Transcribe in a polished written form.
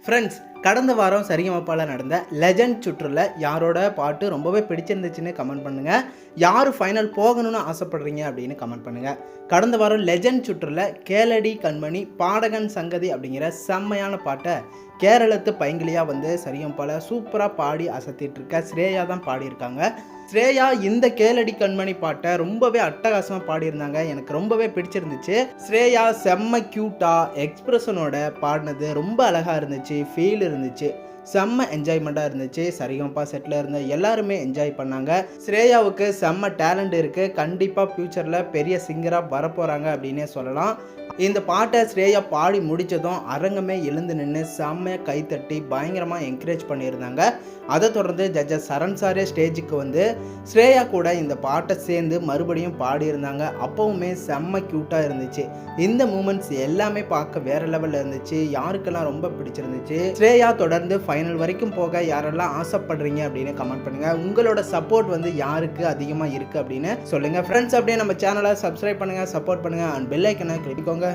Friends, கடந்த வாரம் சரிகமபால நடந்த லெஜண்ட் சுற்றுல யாரோட பாட்டு ரொம்பவே பிடிச்சிருந்துச்சுன்னு கமெண்ட் பண்ணுங்கள். யார் ஃபைனல் போகணும்னு ஆசைப்படுறீங்க அப்படின்னு கமெண்ட் பண்ணுங்கள். கடந்த வாரம் லெஜண்ட் சுற்றுல கேளடி கண்மணி பாடகன் சங்கதி அப்படிங்கிற செம்மையான பாட்டை கேரளத்து பைங்கிலியாக வந்து சரிகமபால சூப்பராக பாடி அசத்திட்டு இருக்க ஸ்ரேயா தான் பாடியிருக்காங்க. ஸ்ரேயா இந்த கேளடி கண்மணி பாட்டை ரொம்பவே அட்டகாசமாக பாடியிருந்தாங்க. எனக்கு ரொம்பவே பிடிச்சிருந்துச்சு. ஸ்ரேயா செம்ம க்யூட்டாக எக்ஸ்பிரஷனோட பாடினது ரொம்ப அழகாக இருந்துச்சு. ஃபீல் இருந்துச்சு. செம்ம என்ஜாய்மெண்ட்டாக இருந்துச்சு. சரிகமபா செட்டில் இருந்த எல்லாருமே என்ஜாய் பண்ணாங்க. ஸ்ரேயாவுக்கு செம்ம டேலண்ட் இருக்குது. கண்டிப்பாக ஃப்யூச்சரில் பெரிய சிங்கராக வரப்போகிறாங்க அப்படின்னே சொல்லலாம். இந்த பாட்டை ஸ்ரேயா பாடி முடித்ததும் அரங்கமே எழுந்து நின்று செம்மையாக கைத்தட்டி பயங்கரமாக என்கரேஜ் பண்ணியிருந்தாங்க. அதை தொடர்ந்து ஜட்ஜஸ் சரண் சாரே ஸ்டேஜுக்கு வந்து ஸ்ரேயா கூட இந்த பாட்டை சேர்ந்து மறுபடியும் பாடியிருந்தாங்க. அப்போவுமே செம்ம க்யூட்டாக இருந்துச்சு. இந்த மூமெண்ட்ஸ் எல்லாமே பார்க்க வேறு லெவலில் இருந்துச்சு. யாருக்கெல்லாம் ரொம்ப பிடிச்சிருந்துச்சு. ஸ்ரேயா தொடர்ந்து ஃபைனல் வரைக்கும் போக யாரெல்லாம் ஆசைப்படுறீங்க அப்படின்னு கமெண்ட் பண்ணுங்கள். உங்களோட சப்போர்ட் வந்து யாருக்கு அதிகமாக இருக்குது அப்படின்னு சொல்லுங்கள். ஃப்ரெண்ட்ஸ், அப்படியே நம்ம சேனலை சப்ஸ்கிரைப் பண்ணுங்கள், சப்போர்ட் பண்ணுங்கள் அண்ட் பெல் ஐக்கனை கிளிக் பண்ணிக்கோங்க.